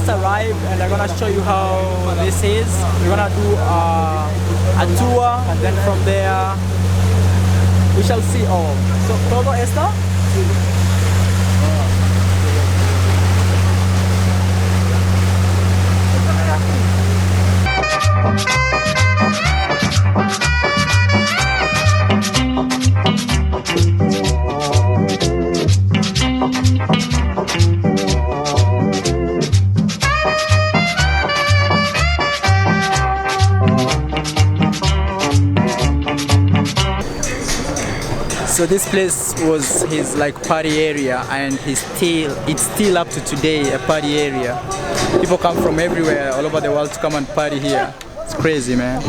just arrived and I'm gonna show you how this is. We're gonna do a tour and then from there we shall see all. So, todo esto. So this place was his like party area, and it's still up to today a party area. People come from everywhere, all over the world to come and party here. It's crazy, man.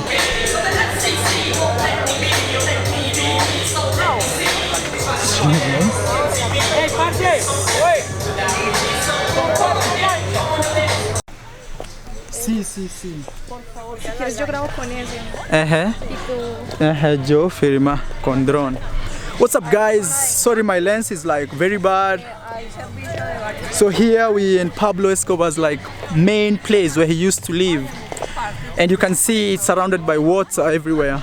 Sí. ¿Quieres yo grabo con ella? Yo firma con drone. What's up, guys? Sorry, my lens is like very bad. So here we in Pablo Escobar's like main place where he used to live, and you can see it's surrounded by water everywhere.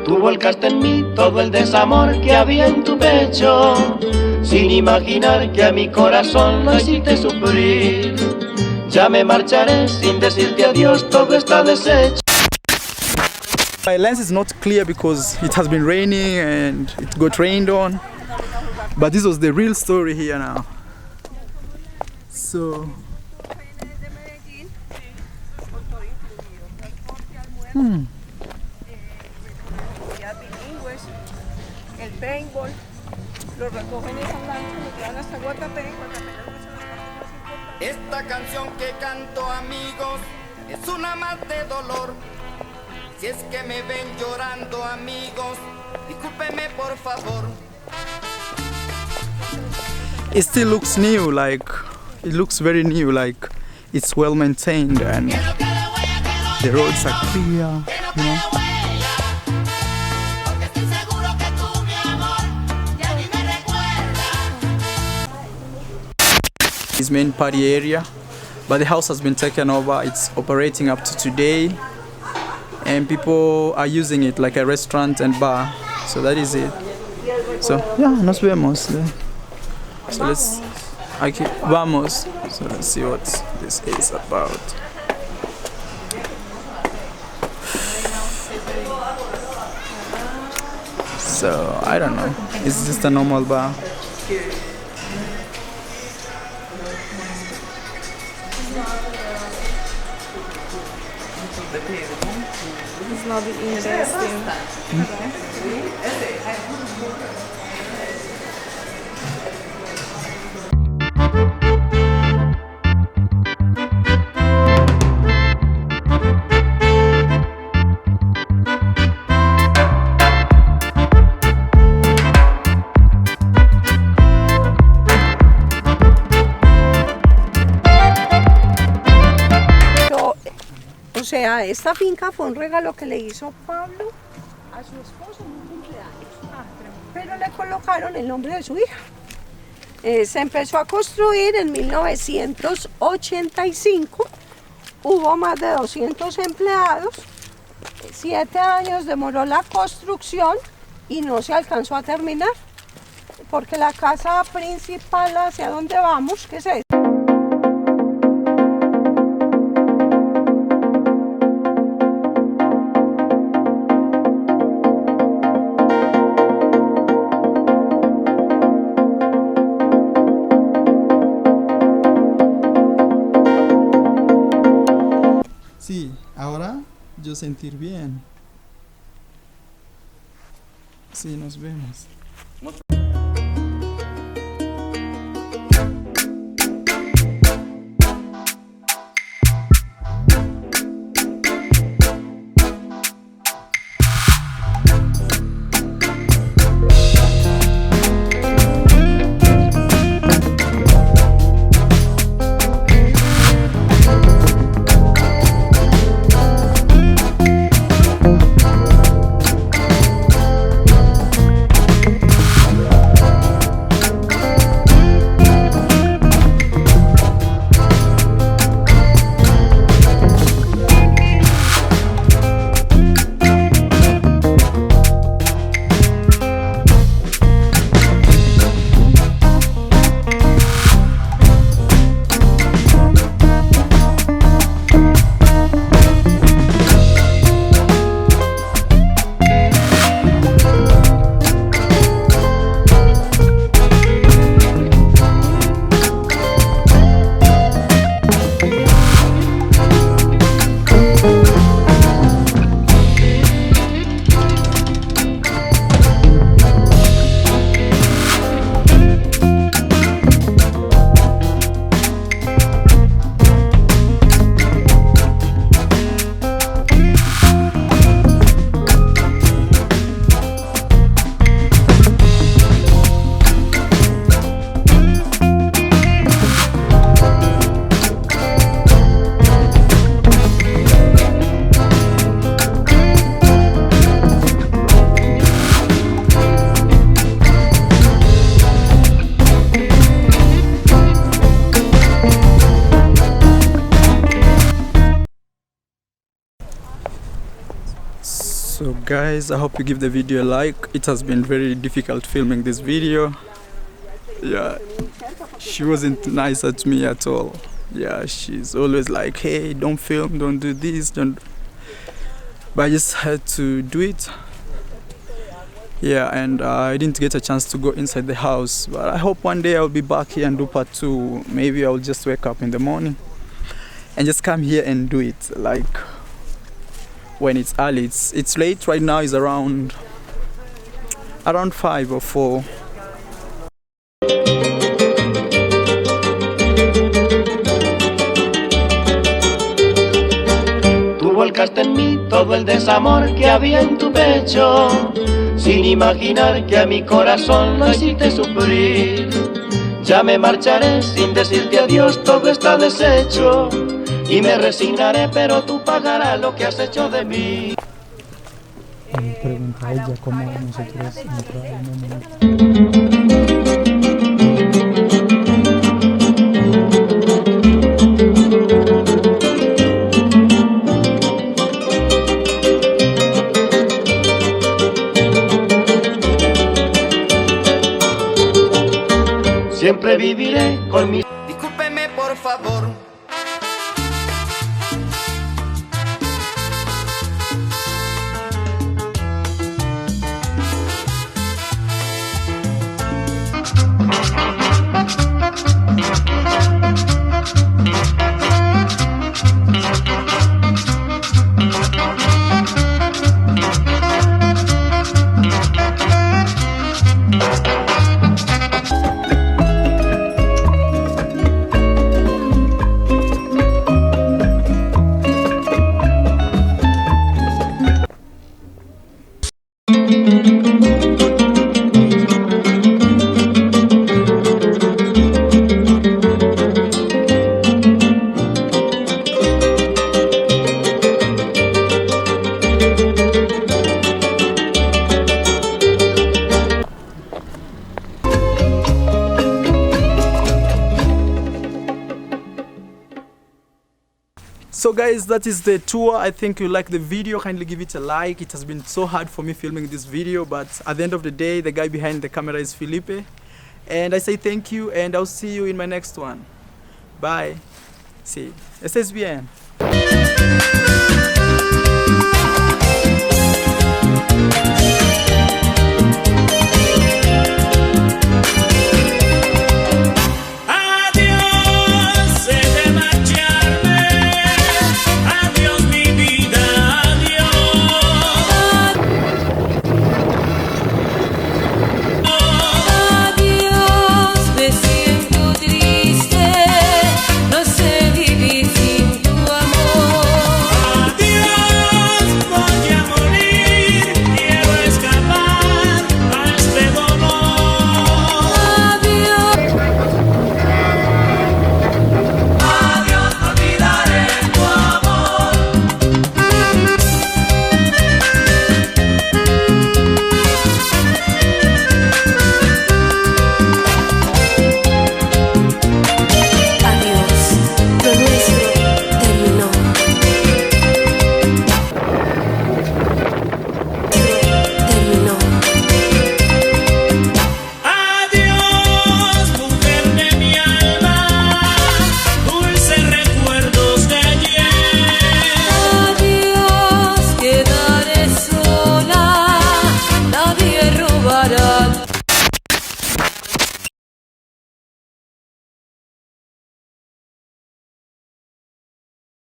Tú volcaste en mí todo el desamor que había en tu pecho, sin imaginar que a mi corazón lo hiciste sufrir. Ya me marcharé sin decirte adiós, todo está deshecho. My lens is not clear because it has been raining and it got rained on. But this was the real story here now. So El paintball, los recogen esa lancha, los llevan hasta Guatapé. Esta canción que canto, amigos, es una más de dolor. Si es que me ven llorando, amigos, discúlpeme por favor. it still looks new, like it looks very new, like it's well maintained and the roads are clear, you know. His main party area, but the house has been taken over. It's operating up to today, and people are using it like a restaurant and bar. So that is it. So yeah, nos vemos. So vamos. So let's see what this is about. So I don't know. It's just a normal bar. It's not interesting. O sea, esta finca fue un regalo que le hizo Pablo a su esposo en un cumpleaños. Pero le colocaron el nombre de su hija. Se empezó a construir en 1985. Hubo más de 200 empleados. 7 años demoró la construcción y no se alcanzó a terminar. Porque la casa principal hacia donde vamos, ¿qué es esto? Sí, ahora yo sentir bien. Sí, nos vemos. Guys, I hope you give the video a like. It has been very difficult filming this video. Yeah, she wasn't nice at me at all. Yeah, she's always like, hey, don't film, don't do this, don't. But I just had to do it. Yeah, and I didn't get a chance to go inside the house, but I hope one day I'll be back here and do part 2. Maybe I'll just wake up in the morning and just come here and do it, like when it's early. It's late right now. It's around 5 or 4. Tú volcaste en mí todo el desamor que había en tu pecho, sin imaginar que a mi corazón lo hiciste sufrir. Ya me marcharé sin decirte adiós, todo está deshecho, y me resignaré, pero tú pagarás lo que has hecho de mí. Pregunta ella cómo nosotros entramos. Siempre viviré con mi... Discúlpeme por favor. So guys, that is the tour. I think you like the video. Kindly give it a like. It has been so hard for me filming this video, but at the end of the day, the guy behind the camera is Felipe. And I say thank you, and I'll see you in my next one. Bye. See. Estés bien.